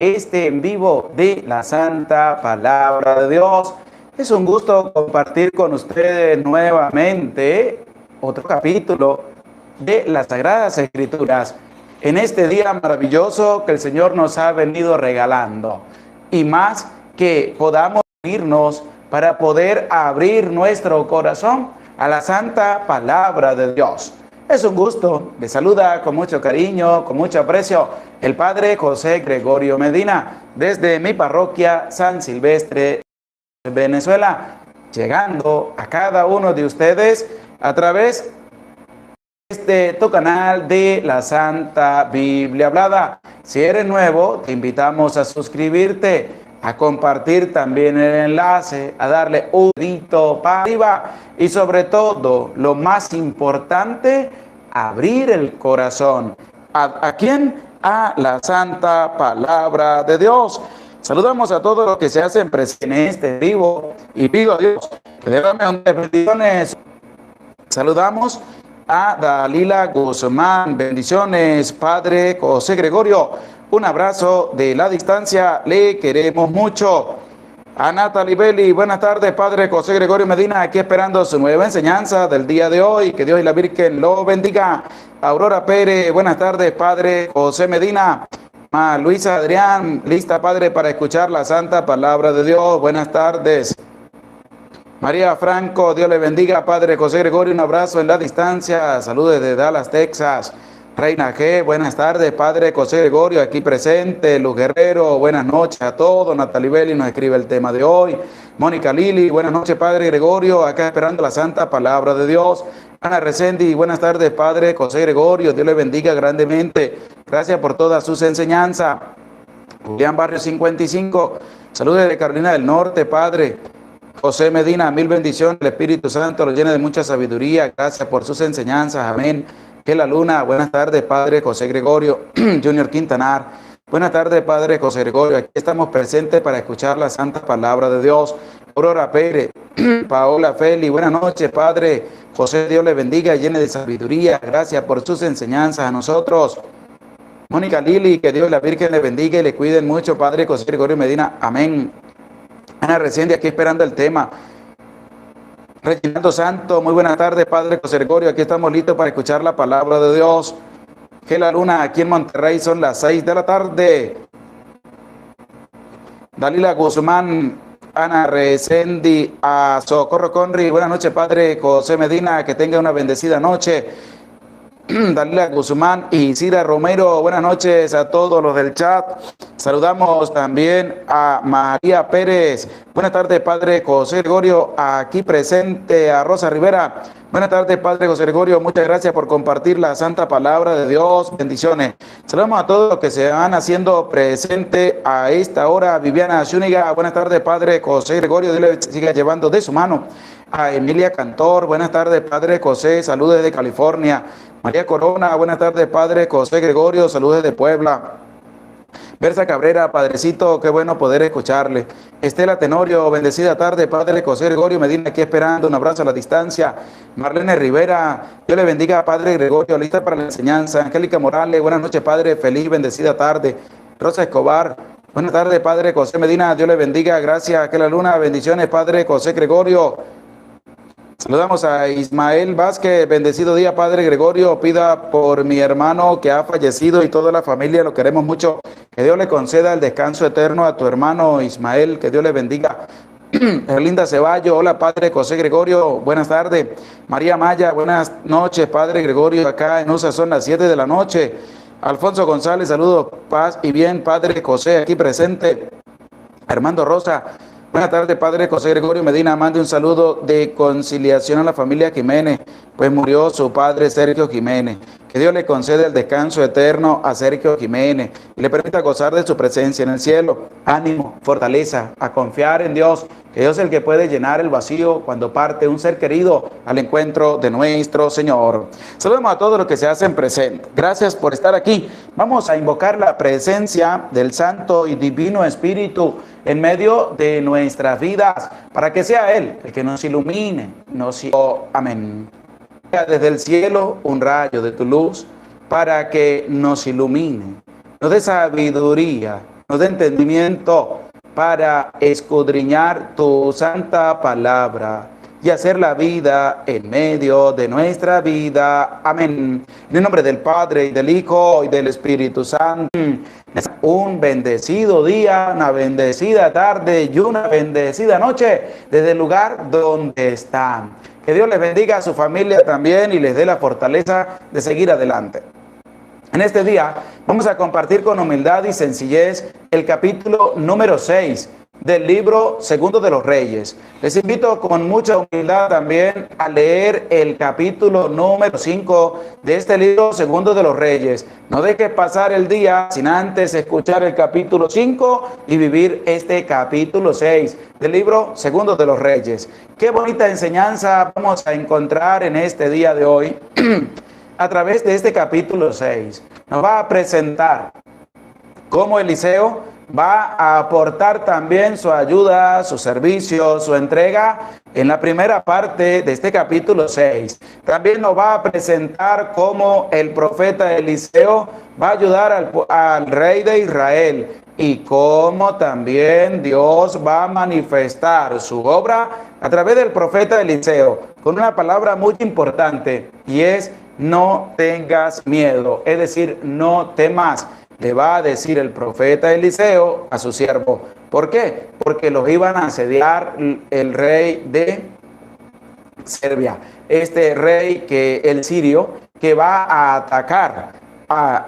este en vivo de la Santa Palabra de Dios. Es un gusto compartir con ustedes nuevamente otro capítulo de las Sagradas Escrituras en este día maravilloso que el Señor nos ha venido regalando. Y más que podamos unirnos para poder abrir nuestro corazón a la Santa Palabra de Dios. Es un gusto, le saluda con mucho cariño, con mucho aprecio, el Padre José Gregorio Medina, desde mi parroquia San Silvestre, Venezuela, llegando a cada uno de ustedes a través de tu canal de la Santa Biblia Hablada. Si eres nuevo, te invitamos a suscribirte, a compartir también el enlace, a darle un dedito para arriba y sobre todo, lo más importante, abrir el corazón. ¿A quién? A la Santa Palabra de Dios. Saludamos a todos los que se hacen presentes en este vivo y pido a Dios que derrame bendiciones. Saludamos a Dalila Guzmán. Bendiciones, Padre José Gregorio. Un abrazo de la distancia, le queremos mucho. A Natalie Belli, buenas tardes, Padre José Gregorio Medina, aquí esperando su nueva enseñanza del día de hoy. Que Dios y la Virgen lo bendiga. Aurora Pérez, buenas tardes, Padre José Medina. Luisa Adrián, lista, Padre, para escuchar la Santa Palabra de Dios. Buenas tardes. María Franco, Dios le bendiga, Padre José Gregorio, un abrazo en la distancia. Saludos desde Dallas, Texas. Reina G, buenas tardes, Padre José Gregorio, aquí presente. Luz Guerrero, buenas noches a todos. Natalie Belli nos escribe el tema de hoy. Mónica Lili, buenas noches, Padre Gregorio, acá esperando la Santa Palabra de Dios. Ana Resendi, buenas tardes, Padre José Gregorio, Dios le bendiga grandemente. Gracias por todas sus enseñanzas. Julián Barrio 55, saludos de Carolina del Norte, Padre José Medina, mil bendiciones. El Espíritu Santo lo llene de mucha sabiduría. Gracias por sus enseñanzas. Amén. Que la luna. Buenas tardes, Padre José Gregorio. Junior Quintanar. Buenas tardes, Padre José Gregorio. Aquí estamos presentes para escuchar la Santa Palabra de Dios. Aurora Pérez. Paola Feli. Buenas noches, Padre José. Dios le bendiga y llene de sabiduría. Gracias por sus enseñanzas a nosotros. Mónica Lili, que Dios y la Virgen le bendiga y le cuiden mucho, Padre José Gregorio Medina. Amén. Ana Reséndiz, aquí esperando el tema. Reginaldo Santo, muy buenas tardes, Padre José Gregorio. Aquí estamos listos para escuchar la palabra de Dios. Que la luna, aquí en Monterrey son las 6 de la tarde. Dalila Guzmán, Ana Reséndiz, a Socorro Conri. Buenas noches, Padre José Medina. Que tenga una bendecida noche. Dalila Guzmán y Cira Romero, buenas noches a todos los del chat. Saludamos también a María Pérez. Buenas tardes, Padre José Gregorio, aquí presente. A Rosa Rivera, buenas tardes, Padre José Gregorio, muchas gracias por compartir la Santa Palabra de Dios. Bendiciones. Saludamos a todos los que se van haciendo presente a esta hora. Viviana Zúñiga, buenas tardes, Padre José Gregorio, Dios le siga llevando de su mano. A Emilia Cantor, buenas tardes, Padre José, saludos desde California. María Corona, buenas tardes, Padre José Gregorio, saludos desde Puebla. Berza Cabrera, Padrecito, qué bueno poder escucharle. Estela Tenorio, bendecida tarde, Padre José Gregorio Medina, aquí esperando, un abrazo a la distancia. Marlene Rivera, Dios le bendiga, Padre Gregorio, lista para la enseñanza. Angélica Morales, buenas noches, Padre, feliz, bendecida tarde. Rosa Escobar, buenas tardes, Padre José Medina, Dios le bendiga, gracias, que la luna, bendiciones, Padre José Gregorio. Saludamos a Ismael Vázquez, bendecido día, Padre Gregorio, pida por mi hermano que ha fallecido y toda la familia, lo queremos mucho, que Dios le conceda el descanso eterno a tu hermano Ismael, que Dios le bendiga. Erlinda Ceballo, hola, Padre José Gregorio, buenas tardes. María Maya, buenas noches, Padre Gregorio, acá en USA son las 7 de la noche. Alfonso González, saludos, paz y bien, Padre José, aquí presente. Armando Rosa, buenas tardes, Padre José Gregorio Medina, mande un saludo de conciliación a la familia Jiménez, pues murió su padre Sergio Jiménez. Que Dios le conceda el descanso eterno a Sergio Jiménez y le permita gozar de su presencia en el cielo. Ánimo, fortaleza, a confiar en Dios, que Dios es el que puede llenar el vacío cuando parte un ser querido al encuentro de nuestro Señor. Saludamos a todos los que se hacen presentes. Gracias por estar aquí. Vamos a invocar la presencia del Santo y Divino Espíritu en medio de nuestras vidas, para que sea Él el que nos ilumine. Amén. Desde el cielo un rayo de tu luz, para que nos ilumine, nos dé sabiduría nos dé entendimiento para escudriñar tu santa palabra y hacer la vida en medio de nuestra vida. Amén. En el nombre del Padre, y del Hijo, y del Espíritu Santo. Un bendecido día, una bendecida tarde y una bendecida noche desde el lugar donde están. Que Dios les bendiga a su familia también y les dé la fortaleza de seguir adelante. En este día vamos a compartir con humildad y sencillez el capítulo número 6 del libro Segundo de los Reyes. Les invito con mucha humildad también a leer el capítulo número 5 de este libro Segundo de los Reyes. No dejes pasar el día sin antes escuchar el capítulo 5 y vivir este capítulo 6 del libro Segundo de los Reyes. Qué bonita enseñanza vamos a encontrar en este día de hoy. A través de este capítulo 6, nos va a presentar cómo Eliseo va a aportar también su ayuda, su servicio, su entrega en la primera parte de este capítulo 6. También nos va a presentar cómo el profeta Eliseo va a ayudar al rey de Israel y cómo también Dios va a manifestar su obra a través del profeta Eliseo con una palabra muy importante, y es: no tengas miedo, es decir, no temas, le va a decir el profeta Eliseo a su siervo. ¿Por qué? Porque los iban a asediar el rey de Serbia, este rey el sirio, que va a atacar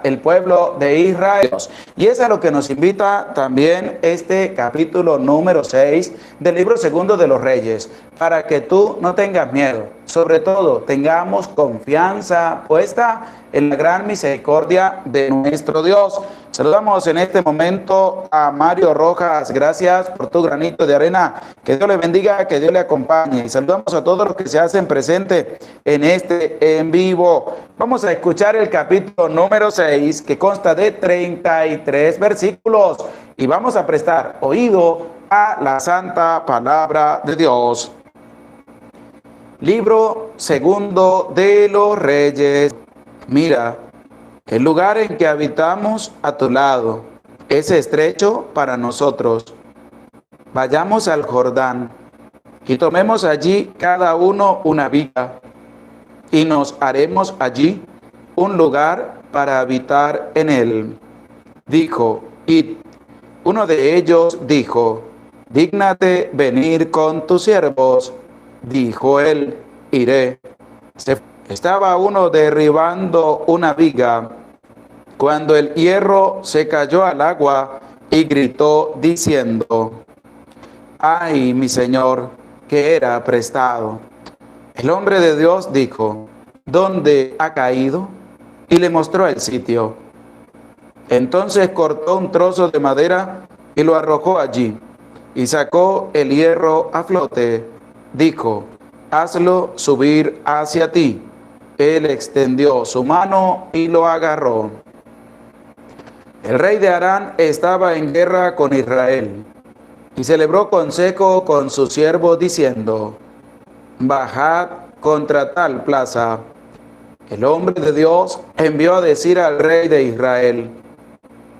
el pueblo de Israel. Y eso es a lo que nos invita también este capítulo número 6 del libro Segundo de los Reyes, para que tú no tengas miedo, sobre todo tengamos confianza puesta en la gran misericordia de nuestro Dios. Saludamos en este momento a Mario Rojas. Gracias por tu granito de arena. Que Dios le bendiga, que Dios le acompañe. Y saludamos a todos los que se hacen presentes en este en vivo. Vamos a escuchar el capítulo número 6, que consta de 33 versículos. Y vamos a prestar oído a la santa palabra de Dios. Libro Segundo de los Reyes. Mira, el lugar en que habitamos a tu lado es estrecho para nosotros. Vayamos al Jordán y tomemos allí cada uno una viga, y nos haremos allí un lugar para habitar en él. Dijo, id. Uno de ellos dijo, dígnate venir con tus siervos. Dijo él, iré. Estaba uno derribando una viga cuando el hierro se cayó al agua y gritó diciendo, ay, mi señor, que era prestado. El hombre de Dios dijo, ¿dónde ha caído? Y le mostró el sitio. Entonces cortó un trozo de madera y lo arrojó allí, y sacó el hierro a flote. Dijo, hazlo subir hacia ti. Él extendió su mano y lo agarró. El rey de Aram estaba en guerra con Israel y celebró consejo con sus siervos diciendo, bajad contra tal plaza. El hombre de Dios envió a decir al rey de Israel,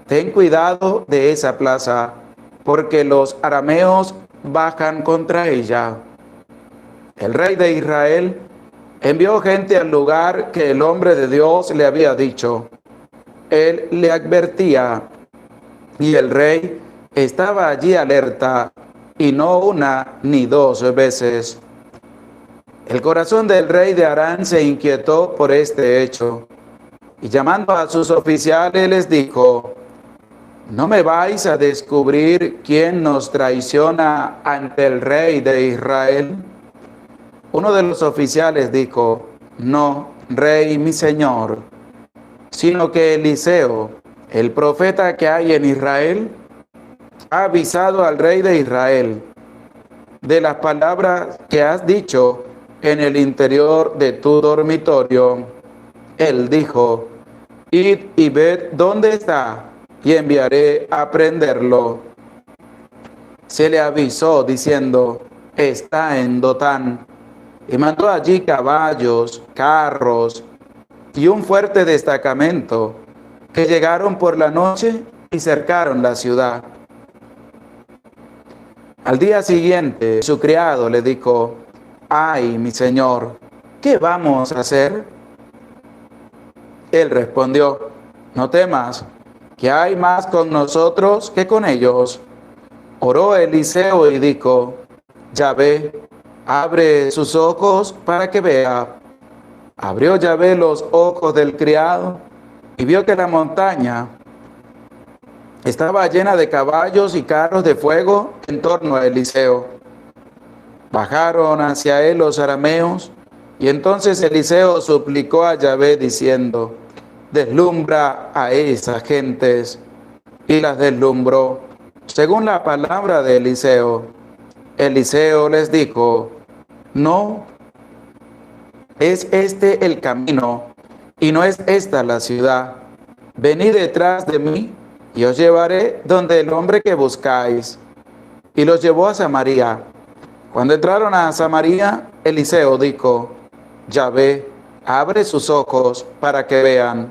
ten cuidado de esa plaza, porque los arameos bajan contra ella. El rey de Israel envió gente al lugar que el hombre de Dios le había dicho. Él le advertía, y el rey estaba allí alerta, y no una ni dos veces. El corazón del rey de Aram se inquietó por este hecho, y llamando a sus oficiales les dijo, ¿no me vais a descubrir quién nos traiciona ante el rey de Israel? Uno de los oficiales dijo, no, rey mi señor, sino que Eliseo, el profeta que hay en Israel, ha avisado al rey de Israel de las palabras que has dicho en el interior de tu dormitorio. Él dijo, id y ved dónde está, y enviaré a prenderlo. Se le avisó diciendo, está en Dotán, y mandó allí caballos, carros y un fuerte destacamento, que llegaron por la noche y cercaron la ciudad. Al día siguiente, su criado le dijo: «Ay, mi señor, ¿qué vamos a hacer?». Él respondió: «No temas, que hay más con nosotros que con ellos». Oró Eliseo y dijo: «Yahvé, abre sus ojos para que vea». Abrió Yahvé los ojos del criado y vio que la montaña estaba llena de caballos y carros de fuego en torno a Eliseo. Bajaron hacia él los arameos, y entonces Eliseo suplicó a Yahvé diciendo: «Deslumbra a esas gentes». Y las deslumbró, según la palabra de Eliseo. Eliseo les dijo: «No es este el camino, y no es esta la ciudad. Venid detrás de mí, y os llevaré donde el hombre que buscáis». Y los llevó a Samaria. Cuando entraron a Samaria, Eliseo dijo: «Yahvé, abre sus ojos para que vean».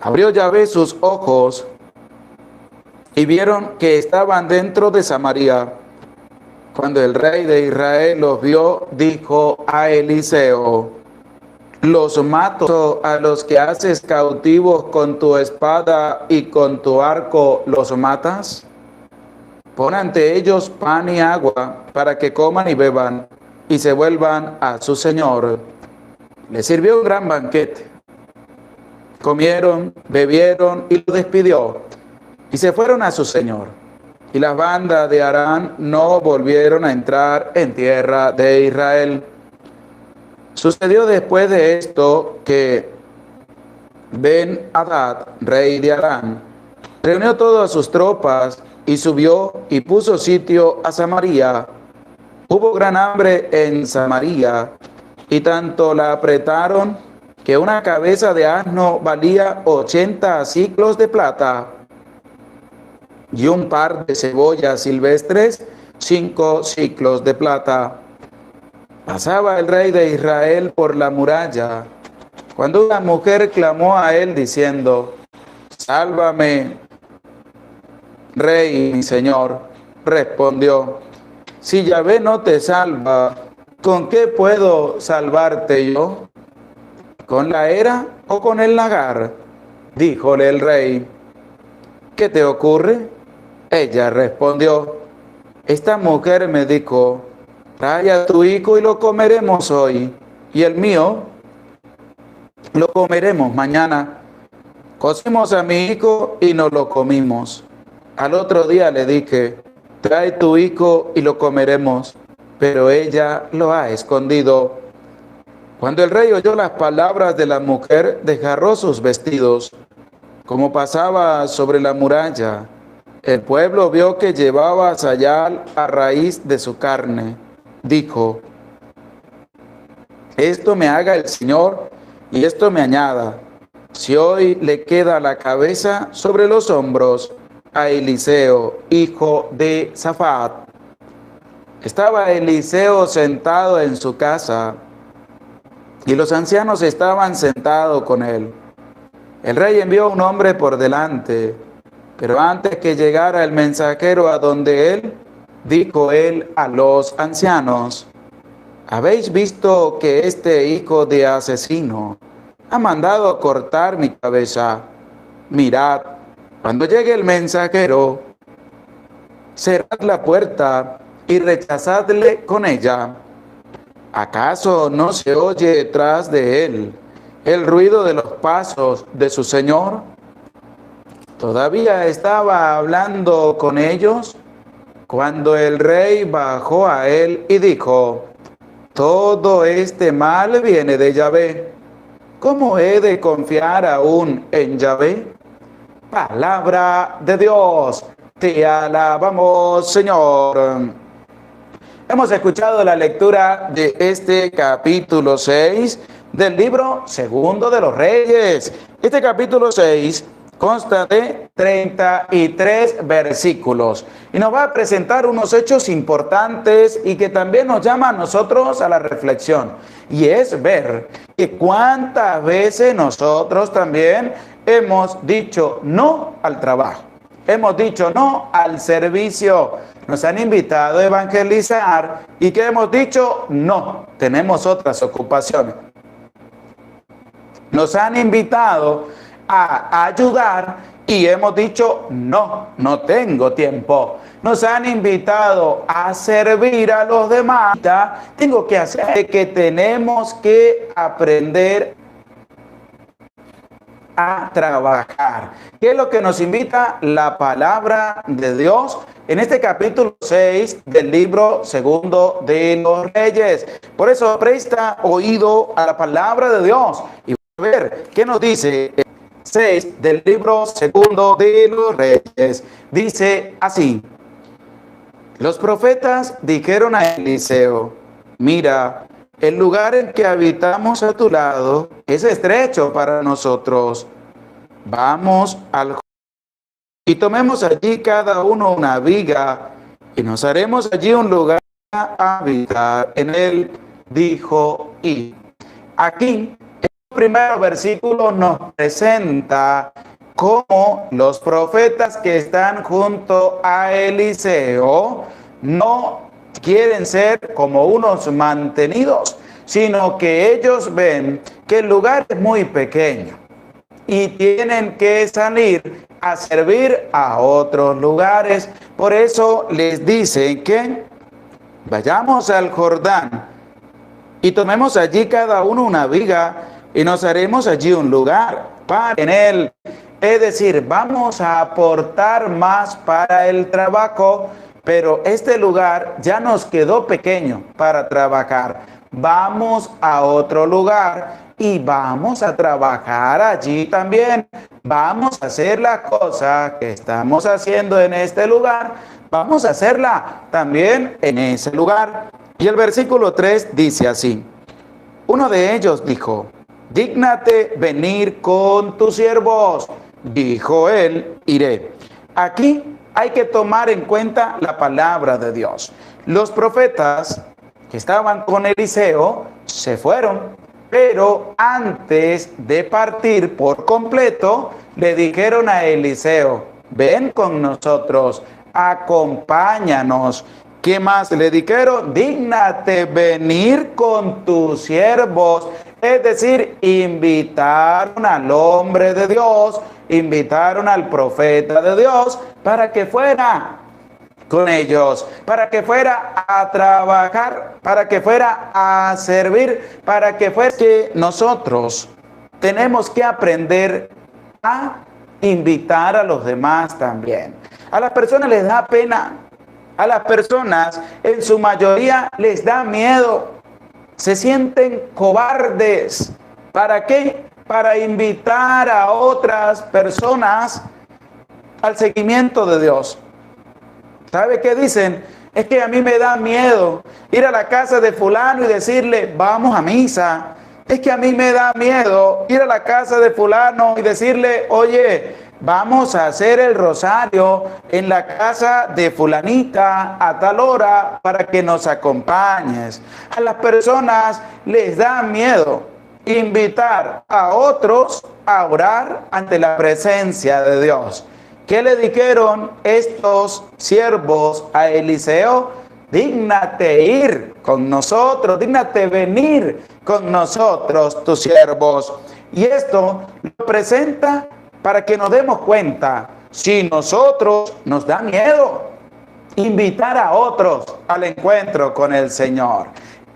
Abrió Yahvé sus ojos, y vieron que estaban dentro de Samaria. Cuando el rey de Israel los vio, dijo a Eliseo: «¿Los mato a los que haces cautivos con tu espada y con tu arco los matas? Pon ante ellos pan y agua para que coman y beban y se vuelvan a su señor». Le sirvió un gran banquete. Comieron, bebieron y lo despidió, y se fueron a su señor. Y las bandas de Aram no volvieron a entrar en tierra de Israel. Sucedió después de esto que Ben-Hadad, rey de Aram, reunió todas sus tropas y subió y puso sitio a Samaria. Hubo gran hambre en Samaria, y tanto la apretaron que una cabeza de asno valía 80 siclos de plata, y un par de cebollas silvestres 5 siclos de plata. Pasaba el rey de Israel por la muralla, cuando una mujer clamó a él diciendo: «Sálvame, rey, mi señor». Respondió: «Si Yahvé no te salva, ¿con qué puedo salvarte yo? ¿Con la era o con el lagar?». Díjole el rey: «¿Qué te ocurre?». Ella respondió: «Esta mujer me dijo: trae a tu hijo y lo comeremos hoy, y el mío lo comeremos mañana. Cocimos a mi hijo y no lo comimos. Al otro día le dije: trae tu hijo y lo comeremos, pero ella lo ha escondido». Cuando el rey oyó las palabras de la mujer, desgarró sus vestidos. Como pasaba sobre la muralla, el pueblo vio que llevaba sayal a raíz de su carne. Dijo: «Esto me haga el Señor y esto me añada, si hoy le queda la cabeza sobre los hombros a Eliseo, hijo de Safat». Estaba Eliseo sentado en su casa, y los ancianos estaban sentados con él. El rey envió un hombre por delante, pero antes que llegara el mensajero a donde él, dijo él a los ancianos: «¿Habéis visto que este hijo de asesino ha mandado cortar mi cabeza? Mirad, cuando llegue el mensajero, cerrad la puerta y rechazadle con ella. ¿Acaso no se oye detrás de él el ruido de los pasos de su señor?». Todavía estaba hablando con ellos cuando el rey bajó a él y dijo: «Todo este mal viene de Yahvé. ¿Cómo he de confiar aún en Yahvé?». Palabra de Dios. Te alabamos, Señor. Hemos escuchado la lectura de este capítulo 6 del libro segundo de los Reyes. Este capítulo 6 consta de 33 versículos y nos va a presentar unos hechos importantes y que también nos llama a nosotros a la reflexión. Y es ver que cuántas veces nosotros también hemos dicho no al trabajo. hemos dicho no al servicio. Nos han invitado a evangelizar y que hemos dicho no, tenemos otras ocupaciones. Nos han invitado a ayudar y hemos dicho no, no tengo tiempo. Nos han invitado a servir a los demás. Tengo que hacer que tenemos que aprender a trabajar. ¿Qué es lo que nos invita la palabra de Dios en este capítulo 6 del libro segundo de los Reyes? Por eso presta oído a la palabra de Dios y a ver qué nos dice 6 del libro segundo de los Reyes. Dice así: los profetas dijeron a Eliseo: mira, el lugar en que habitamos a tu lado es estrecho para nosotros. Vamos al y tomemos allí cada uno una viga y nos haremos allí un lugar a habitar en él, dijo. Y aquí el primer versículo nos presenta cómo los profetas que están junto a Eliseo no quieren ser como unos mantenidos, sino que ellos ven que el lugar es muy pequeño y tienen que salir a servir a otros lugares. Por eso les dicen que vayamos al Jordán y tomemos allí cada uno una viga y nos haremos allí un lugar para en él. Es decir, vamos a aportar más para el trabajo, pero este lugar ya nos quedó pequeño para trabajar. Vamos a otro lugar y vamos a trabajar allí también. Vamos a hacer la cosa que estamos haciendo en este lugar, vamos a hacerla también en ese lugar. Y el versículo 3 dice así: uno de ellos dijo: dígnate venir con tus siervos. Dijo él: iré. Aquí hay que tomar en cuenta la palabra de Dios. Los profetas que estaban con Eliseo se fueron, pero antes de partir por completo, le dijeron a Eliseo: ven con nosotros, acompáñanos. ¿Qué más le dijeron? Dígnate venir con tus siervos. Es decir, invitaron al hombre de Dios, invitaron al profeta de Dios para que fuera con ellos, para que fuera a trabajar, para que fuera a servir, para que fuera que nosotros tenemos que aprender a invitar a los demás también. A las personas les da pena, a las personas en su mayoría les da miedo, se sienten cobardes. ¿Para qué? Para invitar a otras personas al seguimiento de Dios. ¿Sabe qué dicen? Es que a mí me da miedo ir a la casa de fulano y decirle: vamos a misa. Es que a mí me da miedo ir a la casa de fulano y decirle: oye, vamos a hacer el rosario en la casa de fulanita a tal hora para que nos acompañes. A las personas les da miedo invitar a otros a orar ante la presencia de Dios. ¿Qué le dijeron estos siervos a Eliseo? Dígnate ir con nosotros, dígnate venir con nosotros, tus siervos. Y esto lo presenta para que nos demos cuenta, si nosotros nos da miedo invitar a otros al encuentro con el Señor.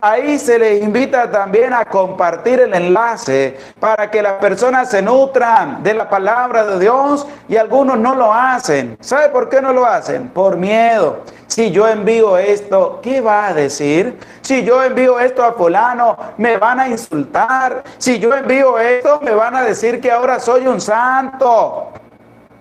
Ahí se les invita también a compartir el enlace para que las personas se nutran de la palabra de Dios, y algunos no lo hacen. ¿Sabe por qué no lo hacen? Por miedo. Si yo envío esto, ¿qué va a decir? Si yo envío esto a fulano, me van a insultar. Si yo envío esto, me van a decir que ahora soy un santo.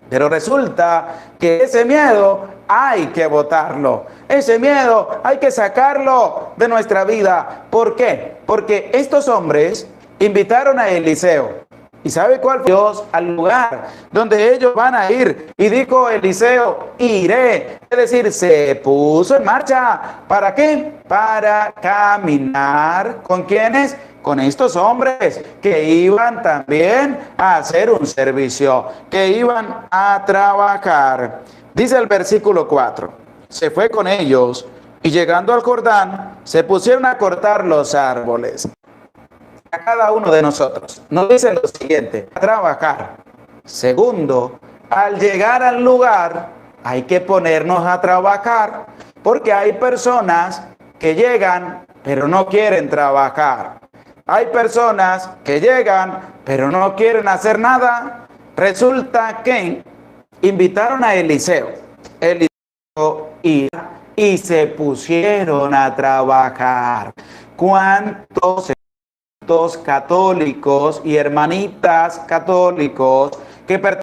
Pero resulta que ese miedo hay que botarlo. Ese miedo hay que sacarlo de nuestra vida. ¿Por qué? Porque estos hombres invitaron a Eliseo. ¿Y sabe cuál fue Dios? Al lugar donde ellos van a ir. Y dijo Eliseo: iré. Es decir, se puso en marcha. ¿Para qué? Para caminar. ¿Con quiénes? con estos hombres que iban también a hacer un servicio, que iban a trabajar. Dice el versículo 4, se fue con ellos y llegando al Jordán, se pusieron a cortar los árboles. A cada uno de nosotros nos dice lo siguiente: a trabajar. Segundo, al llegar al lugar hay que ponernos a trabajar, porque hay personas que llegan pero no quieren trabajar. Hay personas que llegan pero no quieren hacer nada. Resulta que invitaron a Eliseo. Eliseo y se pusieron a trabajar. ¿Cuántos católicos y hermanitas católicos que pertenecen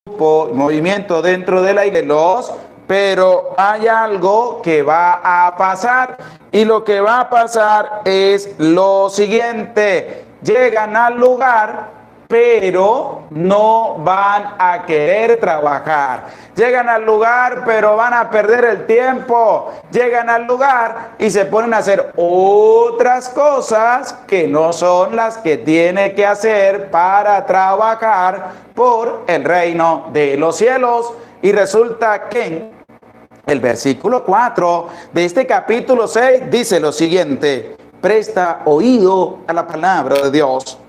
a un grupo, movimiento dentro de la iglesia, pero hay algo que va a pasar, y lo que va a pasar es lo siguiente: llegan al lugar pero no van a querer trabajar. Llegan al lugar pero van a perder el tiempo. Llegan al lugar y se ponen a hacer otras cosas que no son las que tiene que hacer para trabajar por el reino de los cielos. Y resulta que el versículo 4 de este capítulo 6 dice lo siguiente: presta oído a la palabra de Dios.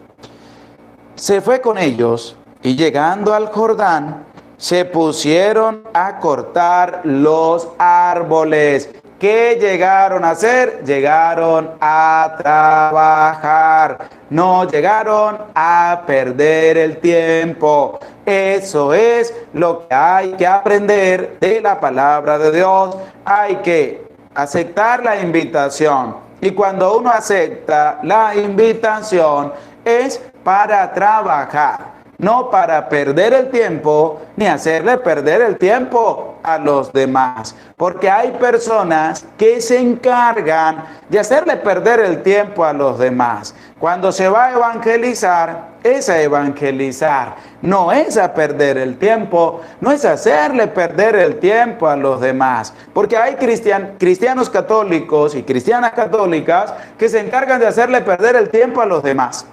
Se fue con ellos y llegando al Jordán, se pusieron a cortar los árboles. ¿Qué llegaron a hacer? Llegaron a trabajar. No llegaron a perder el tiempo. Eso es lo que hay que aprender de la palabra de Dios. Hay que aceptar la invitación. Y cuando uno acepta la invitación, es para trabajar, no para perder el tiempo ni hacerle perder el tiempo a los demás. Porque hay personas que se encargan de hacerle perder el tiempo a los demás. Cuando se va a evangelizar, es a evangelizar, no es a perder el tiempo, no es hacerle perder el tiempo a los demás. Porque hay cristianos católicos y cristianas católicas que se encargan de hacerle perder el tiempo a los demás.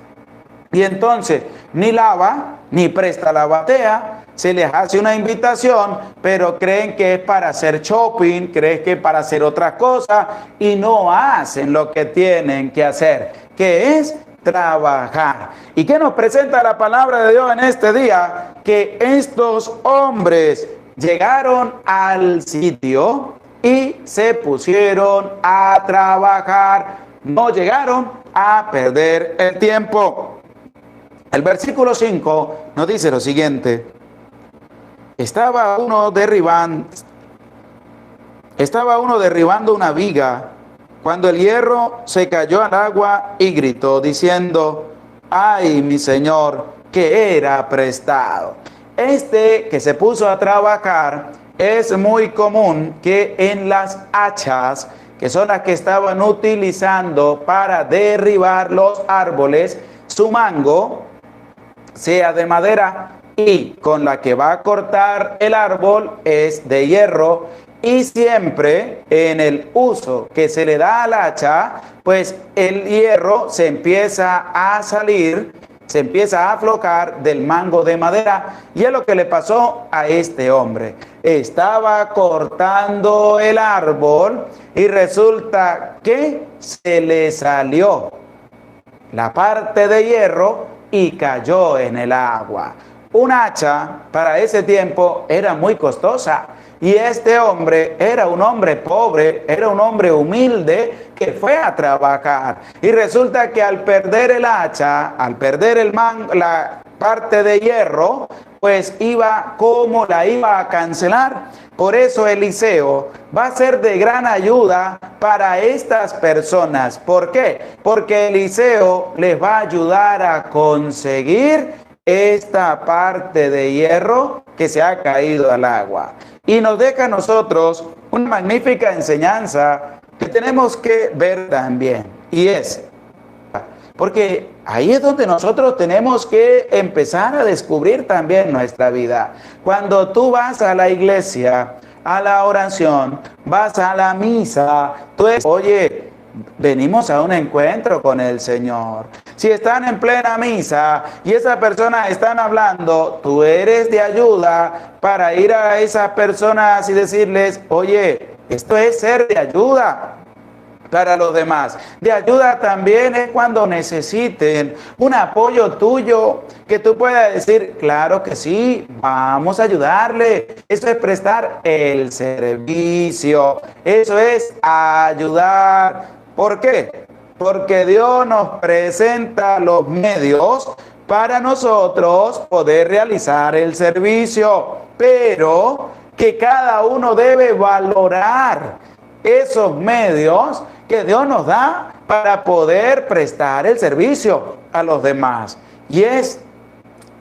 Y entonces ni lava, ni presta la batea, se les hace una invitación, pero creen que es para hacer shopping, creen que es para hacer otras cosas, y no hacen lo que tienen que hacer, que es trabajar. ¿Y qué nos presenta la palabra de Dios en este día? Que estos hombres llegaron al sitio y se pusieron a trabajar, no llegaron a perder el tiempo. El versículo 5 nos dice lo siguiente: estaba uno derribando una viga cuando el hierro se cayó al agua y gritó diciendo: ay, mi señor, que era prestado. Este que se puso a trabajar, es muy común que en las hachas, que son las que estaban utilizando para derribar los árboles, su mango sea de madera y con la que va a cortar el árbol es de hierro. Y siempre en el uso que se le da al hacha, pues el hierro se empieza a salir, se empieza a aflojar del mango de madera. Y es lo que le pasó a este hombre. Estaba cortando el árbol y resulta que se le salió la parte de hierro y cayó en el agua. Un hacha para ese tiempo era muy costosa. Y este hombre era un hombre pobre, era un hombre humilde que fue a trabajar. Y resulta que al perder el hacha, al perder la parte de hierro, pues ¿cómo la iba a cancelar? Por eso Eliseo va a ser de gran ayuda para estas personas. ¿Por qué? Porque Eliseo les va a ayudar a conseguir esta parte de hierro que se ha caído al agua. Y nos deja a nosotros una magnífica enseñanza que tenemos que ver también. Y es, porque ahí es donde nosotros tenemos que empezar a descubrir también nuestra vida. Cuando tú vas a la iglesia, a la oración, vas a la misa, oye, venimos a un encuentro con el Señor. Si están en plena misa y esas personas están hablando, tú eres de ayuda para ir a esas personas y decirles, oye, esto es ser de ayuda para los demás. De ayuda también es cuando necesiten un apoyo tuyo, que tú puedas decir, claro que sí, vamos a ayudarle. Eso es prestar el servicio, eso es ayudar. ¿Por qué? Porque Dios nos presenta los medios para nosotros poder realizar el servicio, pero que cada uno debe valorar esos medios que Dios nos da para poder prestar el servicio a los demás. Y es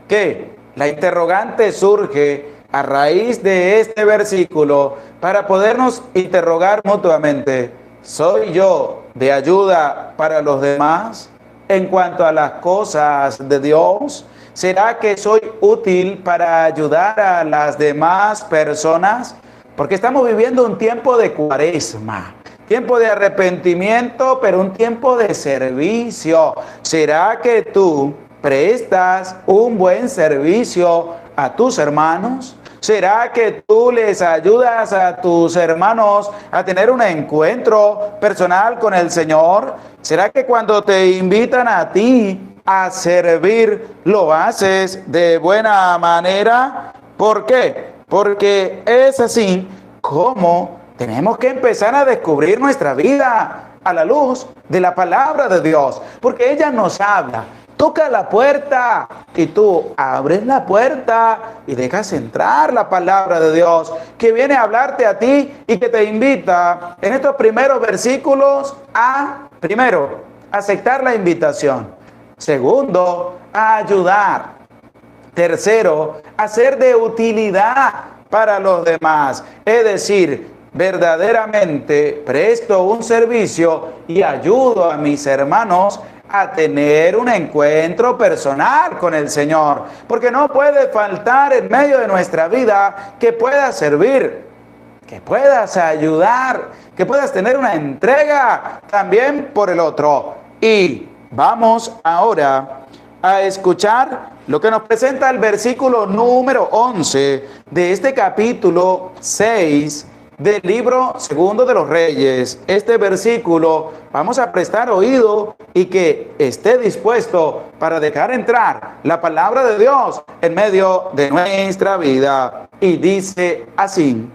que la interrogante surge a raíz de este versículo para podernos interrogar mutuamente. ¿Soy yo de ayuda para los demás en cuanto a las cosas de Dios? ¿Será que soy útil para ayudar a las demás personas? Porque estamos viviendo un tiempo de cuaresma, tiempo de arrepentimiento, pero un tiempo de servicio. ¿Será que tú prestas un buen servicio a tus hermanos? ¿Será que tú les ayudas a tus hermanos a tener un encuentro personal con el Señor? ¿Será que cuando te invitan a ti a servir, lo haces de buena manera? ¿Por qué? Porque es así como tenemos que empezar a descubrir nuestra vida a la luz de la palabra de Dios, porque ella nos habla. Toca la puerta y tú abres la puerta y dejas entrar la palabra de Dios que viene a hablarte a ti y que te invita en estos primeros versículos a, primero, aceptar la invitación. Segundo, a ayudar. Tercero, a ser de utilidad para los demás. Es decir, verdaderamente presto un servicio y ayudo a mis hermanos a tener un encuentro personal con el Señor, porque no puede faltar en medio de nuestra vida que puedas servir, que puedas ayudar, que puedas tener una entrega también por el otro. Y vamos ahora a escuchar lo que nos presenta el versículo número 11 de este capítulo 6 del libro segundo de los Reyes. Este versículo vamos a prestar oído y que esté dispuesto para dejar entrar la palabra de Dios en medio de nuestra vida. Y dice así: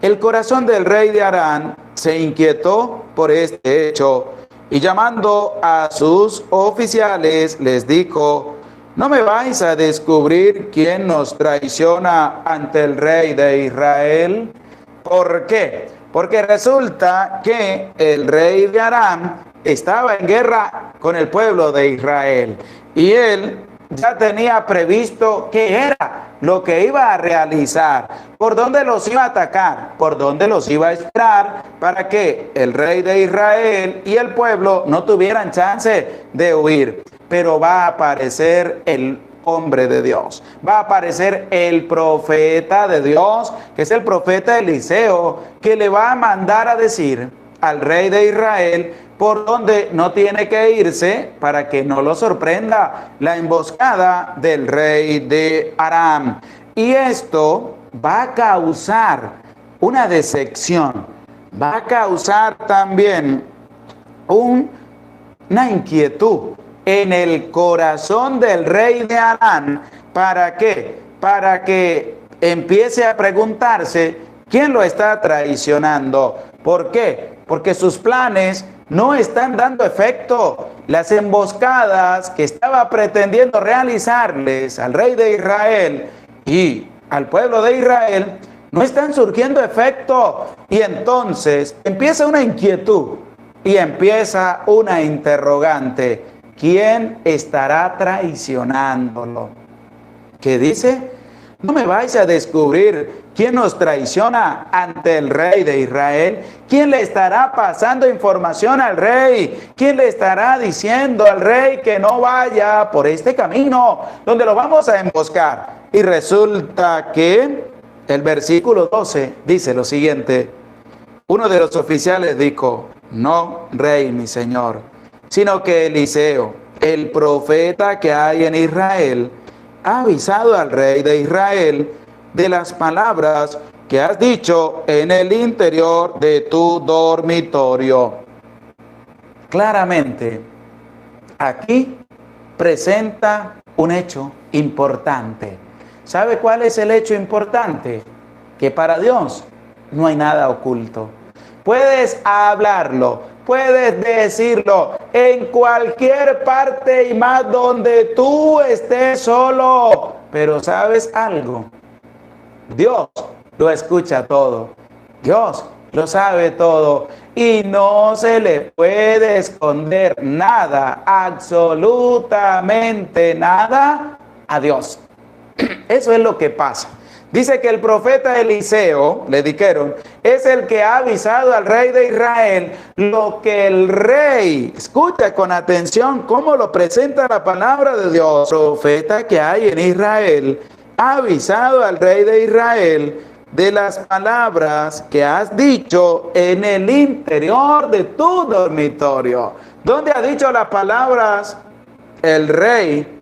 el corazón del rey de Aram se inquietó por este hecho y llamando a sus oficiales les dijo: ¿no me vais a descubrir quién nos traiciona ante el rey de Israel? ¿Por qué? Porque resulta que el rey de Aram estaba en guerra con el pueblo de Israel y él ya tenía previsto qué era lo que iba a realizar, por dónde los iba a atacar, por dónde los iba a esperar para que el rey de Israel y el pueblo no tuvieran chance de huir. Pero va a aparecer el hombre de Dios, va a aparecer el profeta de Dios, que es el profeta Eliseo, que le va a mandar a decir al rey de Israel por donde no tiene que irse para que no lo sorprenda la emboscada del rey de Aram. Y esto va a causar una decepción, va a causar también una inquietud en el corazón del rey de Aram. ¿Para qué? Para que empiece a preguntarse quién lo está traicionando. ¿Por qué? Porque sus planes no están dando efecto. Las emboscadas que estaba pretendiendo realizarles al rey de Israel y al pueblo de Israel no están surgiendo efecto. Y entonces empieza una inquietud y empieza una interrogante. ¿Quién estará traicionándolo? ¿Qué dice? ¿No me vais a descubrir quién nos traiciona ante el rey de Israel? ¿Quién le estará pasando información al rey? ¿Quién le estará diciendo al rey que no vaya por este camino donde lo vamos a emboscar? Y resulta que el versículo 12 dice lo siguiente: Uno de los oficiales dijo: no, rey, mi señor, sino que Eliseo, el profeta que hay en Israel, ha avisado al rey de Israel de las palabras que has dicho en el interior de tu dormitorio. Claramente, aquí presenta un hecho importante. ¿Sabe cuál es el hecho importante? Que para Dios no hay nada oculto. Puedes hablarlo, puedes decirlo en cualquier parte y más donde tú estés solo. Pero ¿sabes algo? Dios lo escucha todo. Dios lo sabe todo. Y no se le puede esconder nada, absolutamente nada a Dios. Eso es lo que pasa. Dice que el profeta Eliseo, le dijeron, es el que ha avisado al rey de Israel lo que el rey, escucha con atención cómo lo presenta la palabra de Dios. El profeta que hay en Israel ha avisado al rey de Israel de las palabras que has dicho en el interior de tu dormitorio. ¿Dónde ha dicho las palabras el rey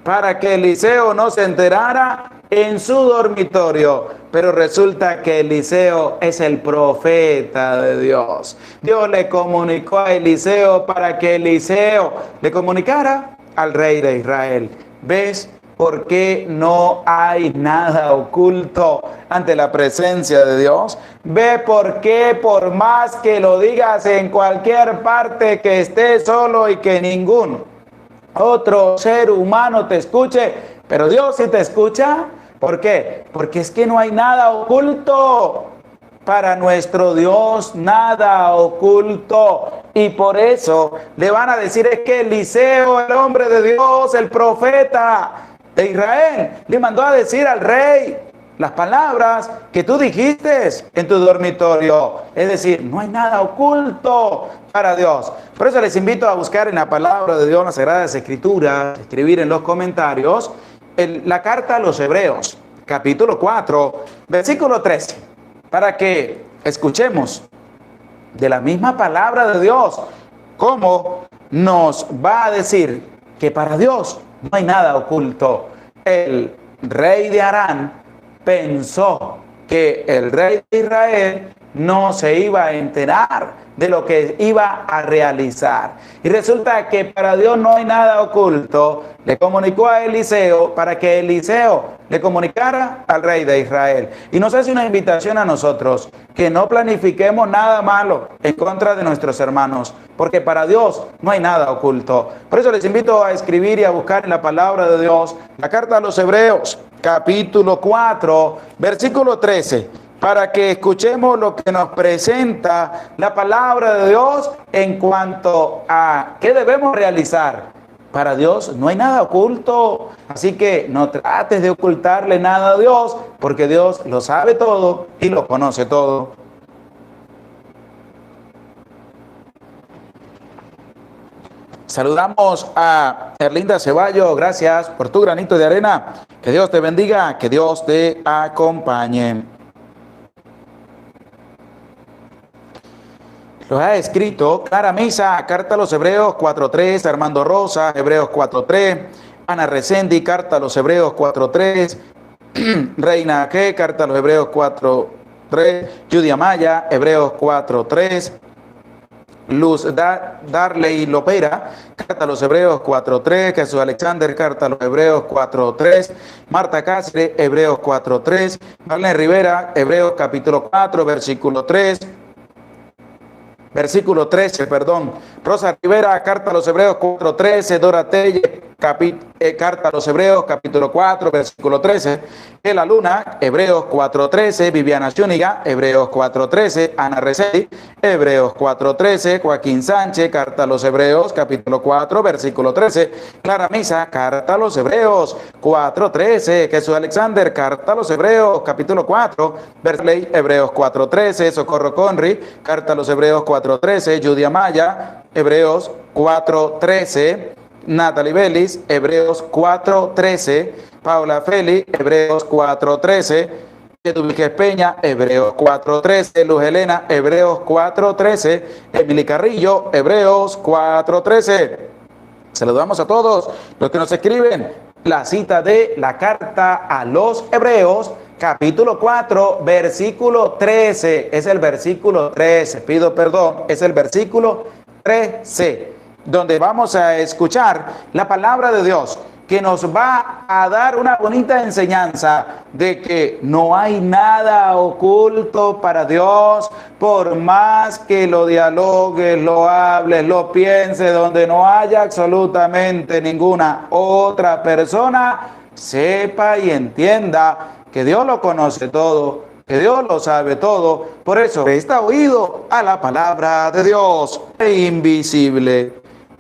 para que Eliseo no se enterara? En su dormitorio. Pero resulta que Eliseo es el profeta de Dios. Dios le comunicó a Eliseo para que Eliseo le comunicara al rey de Israel. ¿Ves por qué no hay nada oculto ante la presencia de Dios? ¿Ve por qué, por más que lo digas en cualquier parte, que estés solo y que ningún otro ser humano te escuche, pero Dios sí te escucha? ¿Por qué? Porque es que no hay nada oculto para nuestro Dios, nada oculto. Y por eso le van a decir, es que Eliseo, el hombre de Dios, el profeta de Israel, le mandó a decir al rey las palabras que tú dijiste en tu dormitorio. Es decir, no hay nada oculto para Dios. Por eso les invito a buscar en la palabra de Dios, en las Sagradas Escrituras, escribir en los comentarios la carta a los Hebreos, capítulo 4, versículo 13, para que escuchemos de la misma palabra de Dios cómo nos va a decir que para Dios no hay nada oculto. El rey de Harán pensó que el rey de Israel no se iba a enterar de lo que iba a realizar. Y resulta que para Dios no hay nada oculto. Le comunicó a Eliseo para que Eliseo le comunicara al rey de Israel. Y nos hace una invitación a nosotros, que no planifiquemos nada malo en contra de nuestros hermanos, porque para Dios no hay nada oculto. Por eso les invito a escribir y a buscar en la palabra de Dios la carta a los Hebreos, capítulo 4, versículo 13, para que escuchemos lo que nos presenta la palabra de Dios en cuanto a qué debemos realizar. Para Dios no hay nada oculto, así que no trates de ocultarle nada a Dios, porque Dios lo sabe todo y lo conoce todo. Saludamos a Erlinda Ceballo, gracias por tu granito de arena. Que Dios te bendiga, que Dios te acompañe. Lo ha escrito Clara Misa, carta a los Hebreos 4.3, Armando Rosa, Hebreos 4.3, Ana Resendi, carta a los Hebreos 4.3, Reina G, carta a los Hebreos 4.3, Judy Amaya, Hebreos 4.3, Luz Darley Lopera, carta a los Hebreos 4.3, Jesús Alexander, carta a los Hebreos 4.3, Marta Cáceres, Hebreos 4.3, Marlene Rivera, Hebreos capítulo 4, versículo 13, Rosa Rivera, carta a los Hebreos 4.13, Dora Telle, carta a los Hebreos capítulo 4, versículo 13, Ela Luna, Hebreos 4.13, Viviana Zúñiga, Hebreos 4.13, Ana Resendi, Hebreos 4.13, Joaquín Sánchez, carta a los Hebreos capítulo 4, versículo 13, Clara Misa, carta a los Hebreos 4.13, Jesús Alexander, carta a los Hebreos capítulo 4, Hebreos 4.13, Socorro Conry, carta a los Hebreos 4.13, Judy Amaya, Hebreos 4.13, Natalie Bellis, Hebreos 4.13, Paula Feli, Hebreos 4.13, Eduviges Peña, Hebreos 4:13, Luz Helena, Hebreos 4:13, Emily Carrillo, Hebreos 4:13. Saludamos a todos los que nos escriben la cita de la carta a los Hebreos, capítulo 4, versículo 13. Es el versículo 13, pido perdón, es el versículo 13, donde vamos a escuchar la palabra de Dios, que nos va a dar una bonita enseñanza de que no hay nada oculto para Dios, por más que lo dialogues, lo hables, lo pienses, donde no haya absolutamente ninguna otra persona, sepa y entienda que Dios lo conoce todo, que Dios lo sabe todo. Por eso presta oído a la palabra de Dios. Invisible,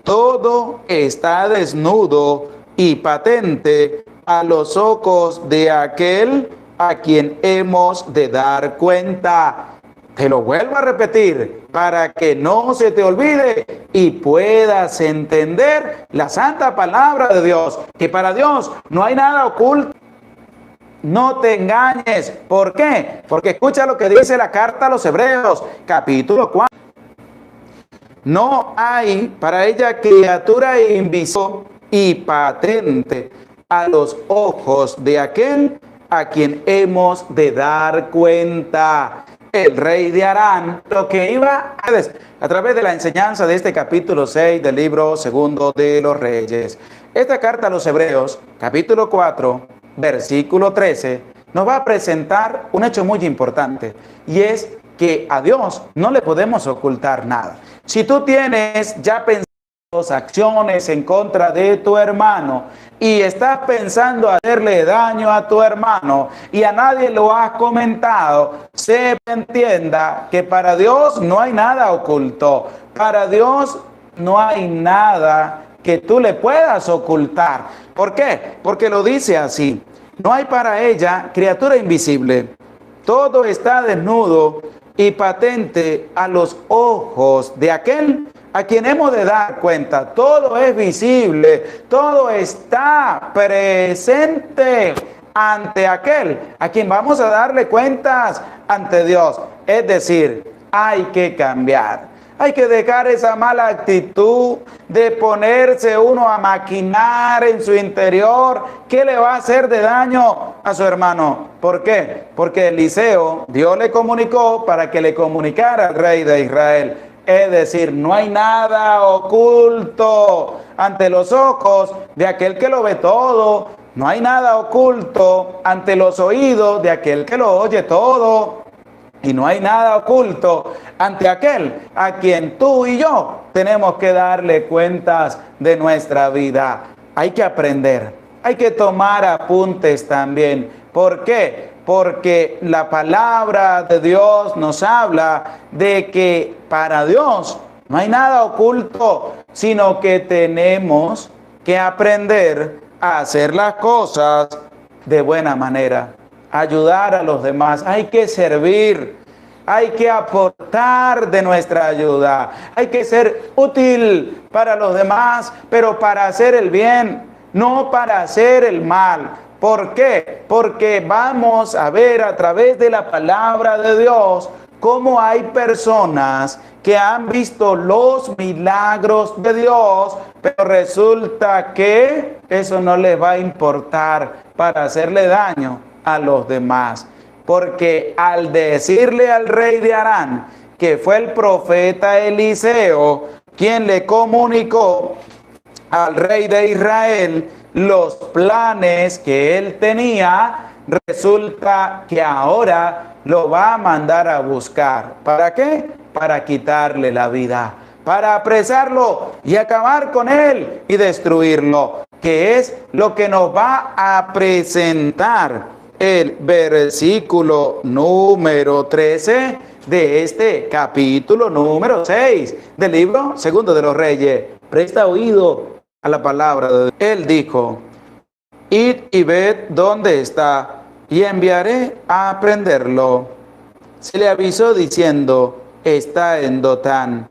todo está desnudo y patente a los ojos de aquel a quien hemos de dar cuenta. Te lo vuelvo a repetir para que no se te olvide y puedas entender la santa palabra de Dios, que para Dios no hay nada oculto. No te engañes. ¿Por qué? Porque escucha lo que dice la carta a los Hebreos, capítulo 4. No hay para ella criatura invisible y patente a los ojos de aquel a quien hemos de dar cuenta. El rey de Harán, lo que iba a través de la enseñanza de este capítulo 6 del libro segundo de los Reyes. Esta carta a los Hebreos, capítulo 4, versículo 13, nos va a presentar un hecho muy importante, y es que a Dios no le podemos ocultar nada. Si tú tienes ya pensado acciones en contra de tu hermano y estás pensando hacerle daño a tu hermano y a nadie lo has comentado, se entienda que para Dios no hay nada oculto. Para Dios no hay nada que tú le puedas ocultar. ¿Por qué? Porque lo dice así: no hay para ella criatura invisible, todo está desnudo y patente a los ojos de aquel a quien hemos de dar cuenta. Todo es visible, todo está presente ante aquel a quien vamos a darle cuentas ante Dios. Es decir, hay que cambiar. Hay que dejar esa mala actitud de ponerse uno a maquinar en su interior qué le va a hacer de daño a su hermano. ¿Por qué? Porque Eliseo, Dios le comunicó para que le comunicara al rey de Israel. Es decir, no hay nada oculto ante los ojos de aquel que lo ve todo. No hay nada oculto ante los oídos de aquel que lo oye todo. Y no hay nada oculto ante aquel a quien tú y yo tenemos que darle cuentas de nuestra vida. Hay que aprender, hay que tomar apuntes también. ¿Por qué? Porque la palabra de Dios nos habla de que para Dios no hay nada oculto, sino que tenemos que aprender a hacer las cosas de buena manera, ayudar a los demás. Hay que servir, hay que aportar de nuestra ayuda, hay que ser útil para los demás, pero para hacer el bien, no para hacer el mal. ¿Por qué? Porque vamos a ver a través de la palabra de Dios cómo hay personas que han visto los milagros de Dios, pero resulta que eso no les va a importar para hacerle daño a los demás. Porque al decirle al rey de Harán, que fue el profeta Eliseo, quien le comunicó al rey de Israel los planes que él tenía, resulta que ahora lo va a mandar a buscar. ¿Para qué? Para quitarle la vida, para apresarlo y acabar con él y destruirlo, que es lo que nos va a presentar el versículo número 13 de este capítulo número 6 del libro segundo de los Reyes. Presta oído a la palabra de Dios. Él dijo: id y ved dónde está, y enviaré a prenderlo. Se le avisó diciendo: está en Dotán.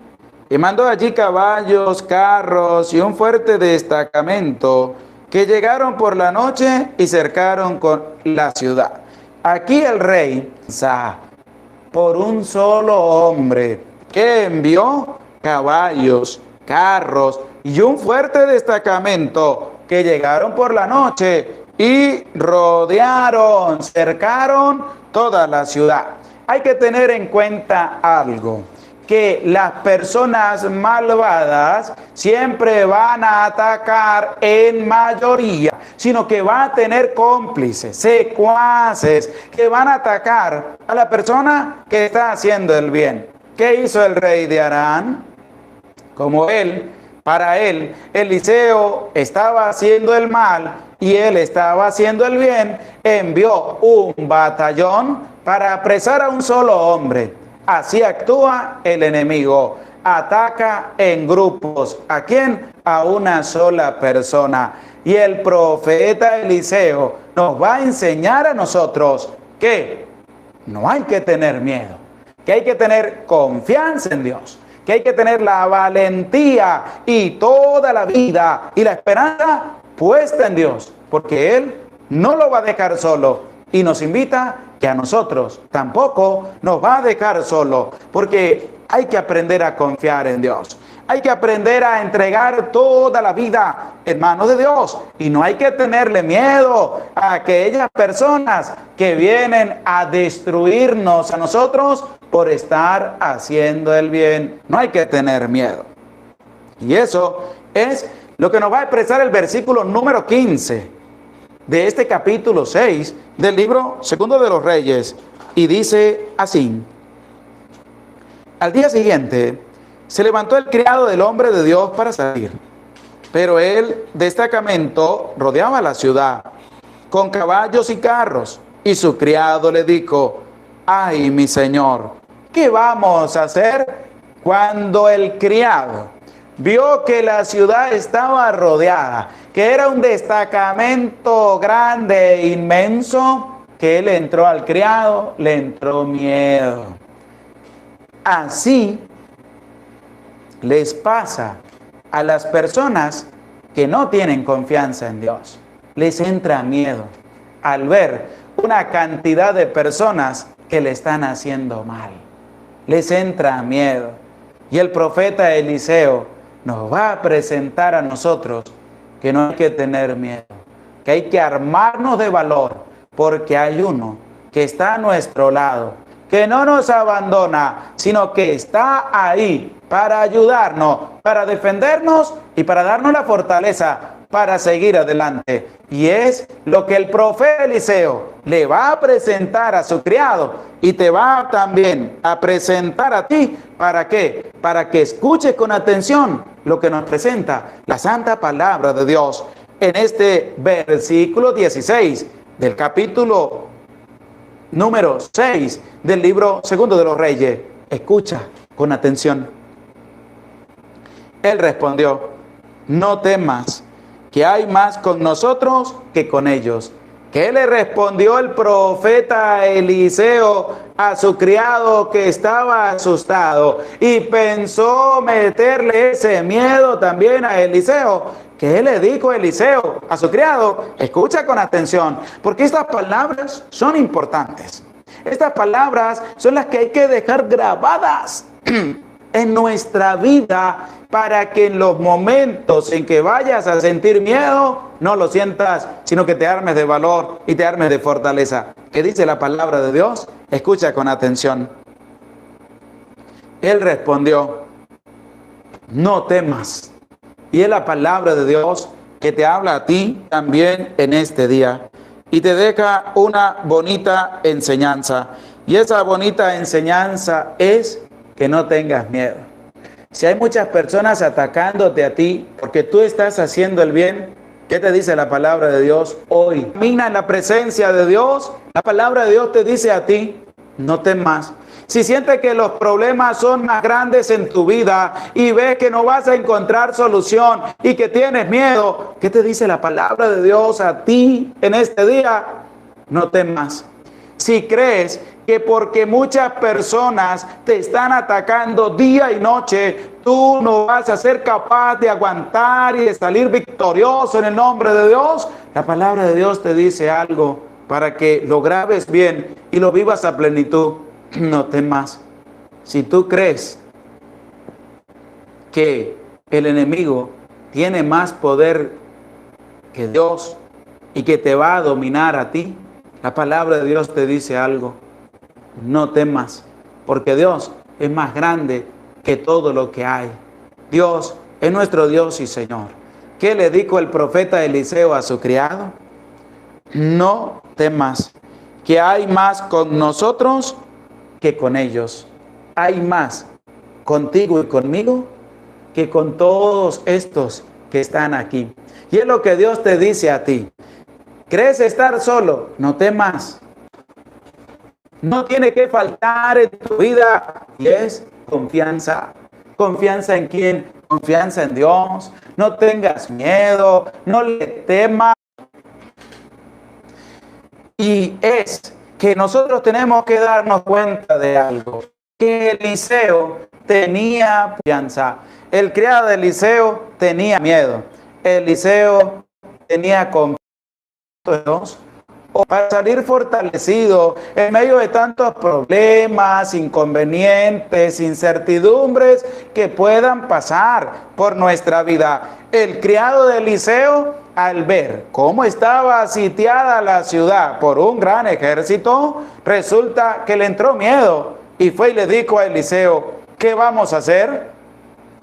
Y mandó allí caballos, carros y un fuerte destacamento, que llegaron por la noche y cercaron con la ciudad. Aquí el rey por un solo hombre que envió caballos, carros y un fuerte destacamento que llegaron por la noche y rodearon, cercaron toda la ciudad. Hay que tener en cuenta algo, que las personas malvadas siempre van a atacar en mayoría, sino que va a tener cómplices, secuaces, que van a atacar a la persona que está haciendo el bien. ¿Qué hizo el rey de Aram? Como para él, Eliseo estaba haciendo el mal y él estaba haciendo el bien, envió un batallón para apresar a un solo hombre. Así actúa el enemigo, ataca en grupos. ¿A quién? A una sola persona. Y el profeta Eliseo nos va a enseñar a nosotros que no hay que tener miedo, que hay que tener confianza en Dios, que hay que tener la valentía y toda la vida y la esperanza puesta en Dios, porque Él no lo va a dejar solo y nos invita que a nosotros tampoco nos va a dejar solo, porque hay que aprender a confiar en Dios. Hay que aprender a entregar toda la vida en manos de Dios y no hay que tenerle miedo a aquellas personas que vienen a destruirnos a nosotros por estar haciendo el bien. No hay que tener miedo. Y eso es lo que nos va a expresar el versículo número 15 de este capítulo 6 del libro Segundo de los Reyes. Y dice así: al día siguiente se levantó el criado del hombre de Dios para salir, pero el destacamento rodeaba la ciudad con caballos y carros, y su criado le dijo: ay, mi señor, ¿qué vamos a hacer? Cuando el criado vio que la ciudad estaba rodeada, que era un destacamento grande e inmenso, que él entró al criado, le entró miedo. Así les pasa a las personas que no tienen confianza en Dios. Les entra miedo al ver una cantidad de personas que le están haciendo mal. Les entra miedo. Y el profeta Eliseo nos va a presentar a nosotros que no hay que tener miedo, que hay que armarnos de valor, porque hay uno que está a nuestro lado, que no nos abandona, sino que está ahí para ayudarnos, para defendernos y para darnos la fortaleza para seguir adelante. Y es lo que el profeta Eliseo le va a presentar a su criado y te va también a presentar a ti. ¿Para qué? Para que escuches con atención lo que nos presenta la santa palabra de Dios en este versículo 16 del capítulo número 6 del libro Segundo de los Reyes. Escucha con atención. Él respondió: no temas, que hay más con nosotros que con ellos. ¿Qué le respondió el profeta Eliseo a su criado que estaba asustado y pensó meterle ese miedo también a Eliseo? ¿Qué le dijo Eliseo a su criado? Escucha con atención, porque estas palabras son importantes. Estas palabras son las que hay que dejar grabadas en nuestra vida para que en los momentos en que vayas a sentir miedo, no lo sientas, sino que te armes de valor y te armes de fortaleza. ¿Qué dice la palabra de Dios? Escucha con atención. Él respondió: no temas. Y es la palabra de Dios que te habla a ti también en este día y te deja una bonita enseñanza. Y esa bonita enseñanza es que no tengas miedo. Si hay muchas personas atacándote a ti porque tú estás haciendo el bien, ¿qué te dice la palabra de Dios hoy? Camina en la presencia de Dios. La palabra de Dios te dice a ti: no temas. Si sientes que los problemas son más grandes en tu vida y ves que no vas a encontrar solución y que tienes miedo, ¿qué te dice la palabra de Dios a ti en este día? No temas. Si crees que porque muchas personas te están atacando día y noche, tú no vas a ser capaz de aguantar y de salir victorioso en el nombre de Dios, la palabra de Dios te dice algo: para que lo grabes bien y lo vivas a plenitud. No temas. Si tú crees que el enemigo tiene más poder que Dios y que te va a dominar a ti, la palabra de Dios te dice algo. No temas, porque Dios es más grande que todo lo que hay. Dios es nuestro Dios y Señor. ¿Qué le dijo el profeta Eliseo a su criado? No temas, que hay más con nosotros que con ellos. Hay más contigo y conmigo que con todos estos que están aquí. Y es lo que Dios te dice a ti. ¿Crees estar solo? No temas. No tiene que faltar en tu vida, y es confianza. ¿Confianza en quién? Confianza en Dios. No tengas miedo, no le temas. Y es que nosotros tenemos que darnos cuenta de algo, que Eliseo tenía confianza. El criado de Eliseo tenía miedo. Eliseo tenía confianza en Dios, o para salir fortalecido en medio de tantos problemas, inconvenientes, incertidumbres que puedan pasar por nuestra vida. El criado de Eliseo, al ver cómo estaba sitiada la ciudad por un gran ejército, resulta que le entró miedo y fue y le dijo a Eliseo: ¿qué vamos a hacer?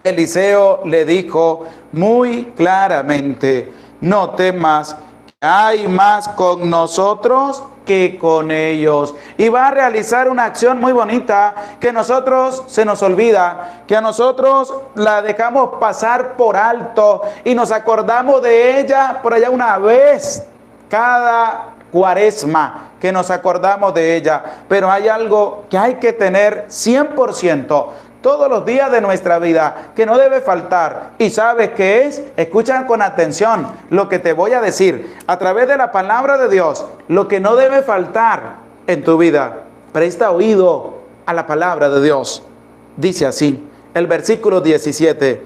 Eliseo le dijo muy claramente: no temas, hay más con nosotros que con ellos. Y va a realizar una acción muy bonita que a nosotros se nos olvida, que a nosotros la dejamos pasar por alto y nos acordamos de ella por allá una vez cada cuaresma, que nos acordamos de ella. Pero hay algo que hay que tener 100% todos los días de nuestra vida, que no debe faltar. ¿Y sabes qué es? Escucha con atención lo que te voy a decir a través de la palabra de Dios. Lo que no debe faltar en tu vida. Presta oído a la palabra de Dios. Dice así, el versículo 17.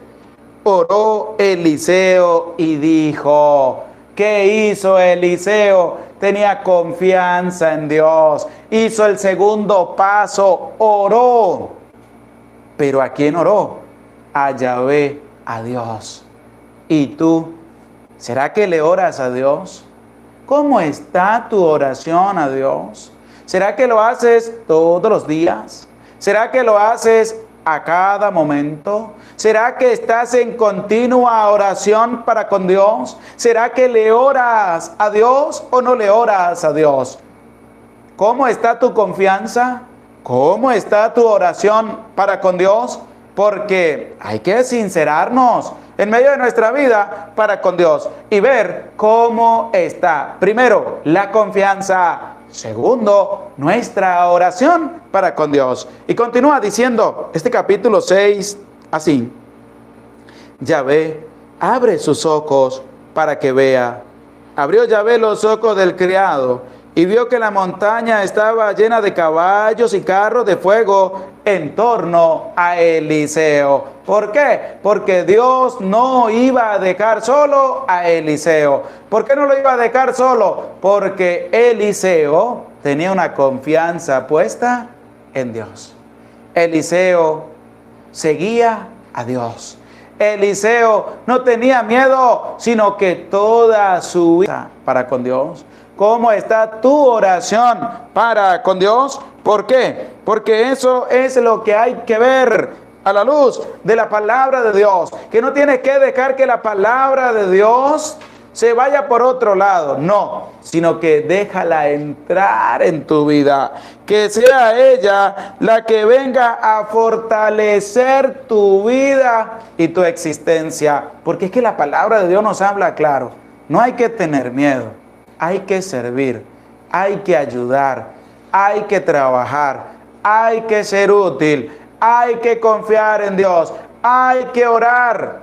Oró Eliseo y dijo. ¿Qué hizo Eliseo? Tenía confianza en Dios. Hizo el segundo paso, oró. ¿Pero a quién oró? A Yahvé, a Dios. ¿Y tú? ¿Será que le oras a Dios? ¿Cómo está tu oración a Dios? ¿Será que lo haces todos los días? ¿Será que lo haces a cada momento? ¿Será que estás en continua oración para con Dios? ¿Será que le oras a Dios o no le oras a Dios? ¿Cómo está tu confianza? ¿Cómo está tu oración para con Dios? Porque hay que sincerarnos en medio de nuestra vida para con Dios y ver cómo está. Primero, la confianza. Segundo, nuestra oración para con Dios. Y continúa diciendo este capítulo 6 así. Yahvé abre sus ojos para que vea. Abrió Yahvé los ojos del criado y vio que la montaña estaba llena de caballos y carros de fuego en torno a Eliseo. ¿Por qué? Porque Dios no iba a dejar solo a Eliseo. ¿Por qué no lo iba a dejar solo? Porque Eliseo tenía una confianza puesta en Dios. Eliseo seguía a Dios. Eliseo no tenía miedo, sino que toda su vida para con Dios. ¿Cómo está tu oración para con Dios? ¿Por qué? Porque eso es lo que hay que ver a la luz de la palabra de Dios. Que no tienes que dejar que la palabra de Dios se vaya por otro lado. No, sino que déjala entrar en tu vida. Que sea ella la que venga a fortalecer tu vida y tu existencia. Porque es que la palabra de Dios nos habla claro. No hay que tener miedo. Hay que servir, hay que ayudar, hay que trabajar, hay que ser útil, hay que confiar en Dios, hay que orar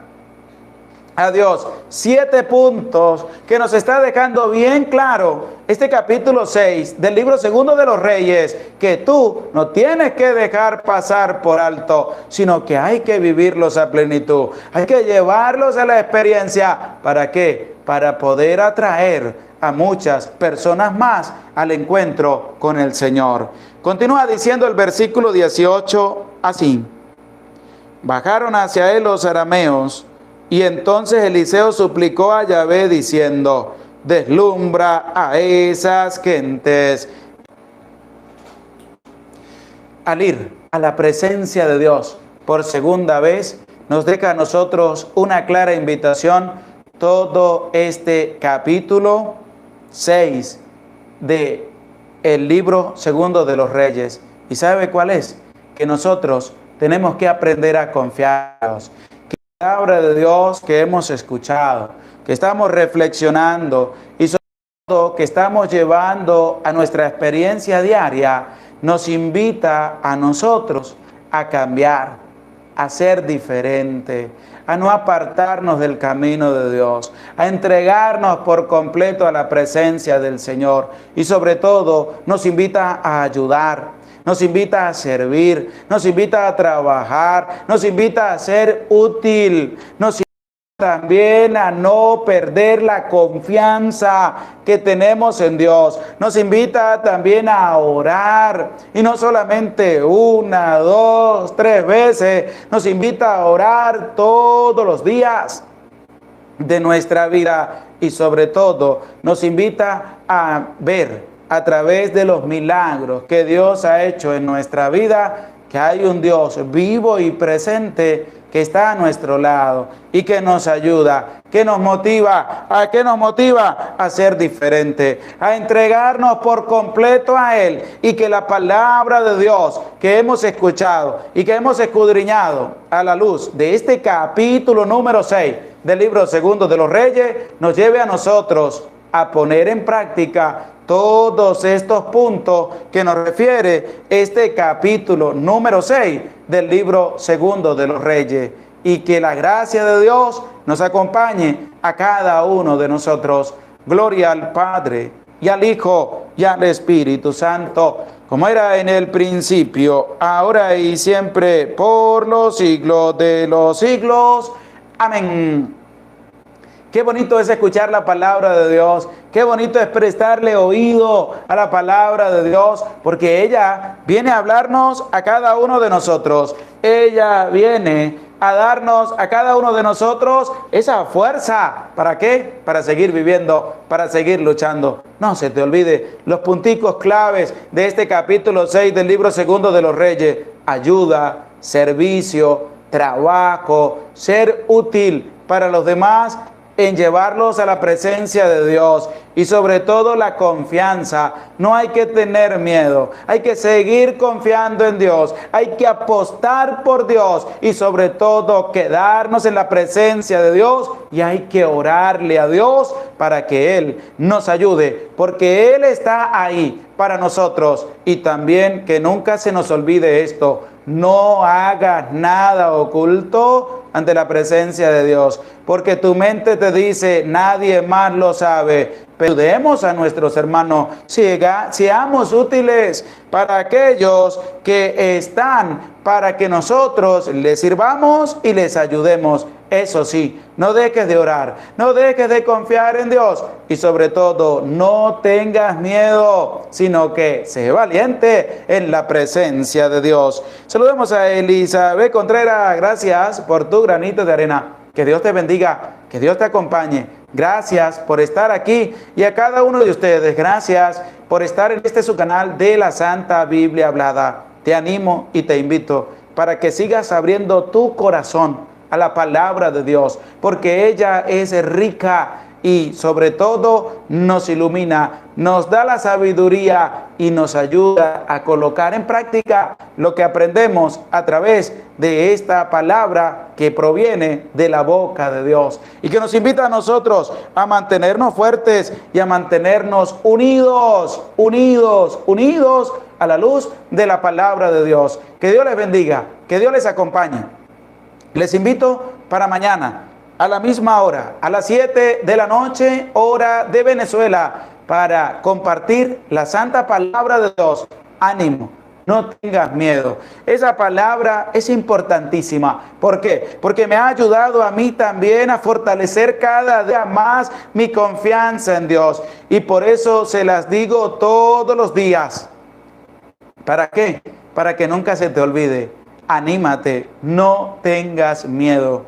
a Dios. 7 puntos que nos está dejando bien claro este capítulo 6 del libro segundo de los Reyes, que tú no tienes que dejar pasar por alto, sino que hay que vivirlos a plenitud, hay que llevarlos a la experiencia. ¿Para qué? Para poder atraer a muchas personas más al encuentro con el Señor. Continúa diciendo el versículo 18 así: bajaron hacia él los arameos, y entonces Eliseo suplicó a Yahvé diciendo: deslumbra a esas gentes. Al ir a la presencia de Dios por segunda vez, nos deja a nosotros una clara invitación todo este capítulo 6 de el libro segundo de los Reyes. ¿Y sabe cuál es? Que nosotros tenemos que aprender a confiar en Dios. Que la palabra de Dios que hemos escuchado, que estamos reflexionando y sobre todo que estamos llevando a nuestra experiencia diaria, nos invita a nosotros a cambiar, a ser diferente, a no apartarnos del camino de Dios, a entregarnos por completo a la presencia del Señor, y sobre todo nos invita a ayudar, nos invita a servir, nos invita a trabajar, nos invita a ser útil, nos invita también a no perder la confianza que tenemos en Dios. Nos invita también a orar, y no solamente una, dos, tres veces, nos invita a orar todos los días de nuestra vida, y sobre todo nos invita a ver a través de los milagros que Dios ha hecho en nuestra vida que hay un Dios vivo y presente que está a nuestro lado y que nos ayuda, que nos motiva. ¿A qué nos motiva? A ser diferente, a entregarnos por completo a Él, y que la palabra de Dios que hemos escuchado y que hemos escudriñado a la luz de este capítulo número 6 del libro segundo de los Reyes nos lleve a nosotros a poner en práctica todos estos puntos que nos refiere este capítulo número 6 del libro segundo de los Reyes, y que la gracia de Dios nos acompañe a cada uno de nosotros. Gloria al Padre, y al Hijo, y al Espíritu Santo, como era en el principio, ahora y siempre, por los siglos de los siglos. Amén. Qué bonito es escuchar la palabra de Dios, qué bonito es prestarle oído a la palabra de Dios, porque ella viene a hablarnos a cada uno de nosotros. Ella viene a darnos a cada uno de nosotros esa fuerza. ¿Para qué? Para seguir viviendo, para seguir luchando. No se te olvide los punticos claves de este capítulo 6 del libro segundo de los Reyes: ayuda, servicio, trabajo, ser útil para los demás, en llevarlos a la presencia de Dios, y sobre todo la confianza. No hay que tener miedo, hay que seguir confiando en Dios, hay que apostar por Dios, y sobre todo quedarnos en la presencia de Dios, y hay que orarle a Dios para que Él nos ayude, porque Él está ahí para nosotros. Y también que nunca se nos olvide esto: no hagas nada oculto ante la presencia de Dios, porque tu mente te dice: nadie más lo sabe. Pero ayudemos a nuestros hermanos, seamos útiles para aquellos que están, para que nosotros les sirvamos y les ayudemos. Eso sí, no dejes de orar, no dejes de confiar en Dios, y sobre todo no tengas miedo, sino que sé valiente en la presencia de Dios. Saludemos a Elizabeth Contreras. Gracias por tu granito de arena. Que Dios te bendiga, que Dios te acompañe. Gracias por estar aquí, y a cada uno de ustedes, gracias por estar en su canal de la Santa Biblia Hablada. Te animo y te invito para que sigas abriendo tu corazón a la palabra de Dios, porque ella es rica y sobre todo nos ilumina, nos da la sabiduría y nos ayuda a colocar en práctica lo que aprendemos a través de esta palabra que proviene de la boca de Dios, y que nos invita a nosotros a mantenernos fuertes y a mantenernos unidos a la luz de la palabra de Dios. Que Dios les bendiga, que Dios les acompañe. Les invito para mañana a la misma hora, a las 7 de la noche, hora de Venezuela, para compartir la santa palabra de Dios. Ánimo, no tengas miedo. Esa palabra es importantísima. ¿Por qué? Porque me ha ayudado a mí también a fortalecer cada día más mi confianza en Dios. Y por eso se las digo todos los días. ¿Para qué? Para que nunca se te olvide. Anímate, no tengas miedo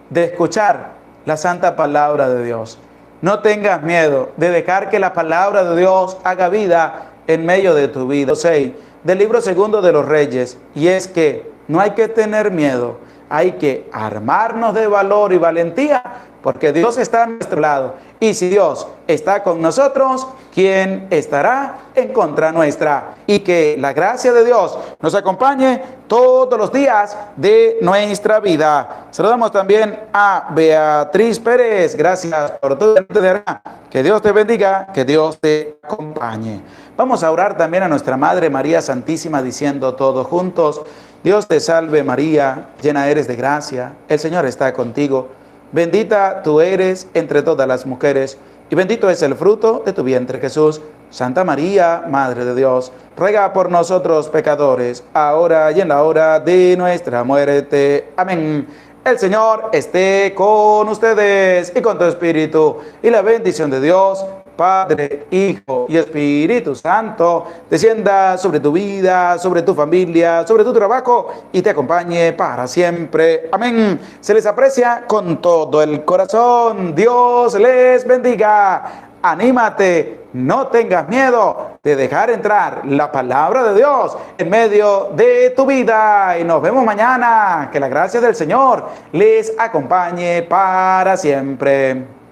de escuchar la santa palabra de Dios. No tengas miedo de dejar que la palabra de Dios haga vida en medio de tu vida. 6 del libro segundo de los Reyes, y es que no hay que tener miedo, hay que armarnos de valor y valentía, porque Dios está a nuestro lado. Y si Dios está con nosotros, ¿quién estará en contra nuestra? Y que la gracia de Dios nos acompañe todos los días de nuestra vida. Saludamos también a Beatriz Pérez. Gracias por tu tiempo. Que Dios te bendiga, que Dios te acompañe. Vamos a orar también a nuestra Madre María Santísima, diciendo todos juntos: Dios te salve María, llena eres de gracia, el Señor está contigo. Bendita tú eres entre todas las mujeres, y bendito es el fruto de tu vientre, Jesús. Santa María, Madre de Dios, ruega por nosotros pecadores, ahora y en la hora de nuestra muerte. Amén. El Señor esté con ustedes y con tu espíritu, y la bendición de Dios, Padre, Hijo y Espíritu Santo, descienda sobre tu vida, sobre tu familia, sobre tu trabajo y te acompañe para siempre. Amén. Se les aprecia con todo el corazón. Dios les bendiga. Anímate, no tengas miedo de dejar entrar la palabra de Dios en medio de tu vida. Y nos vemos mañana. Que la gracia del Señor les acompañe para siempre.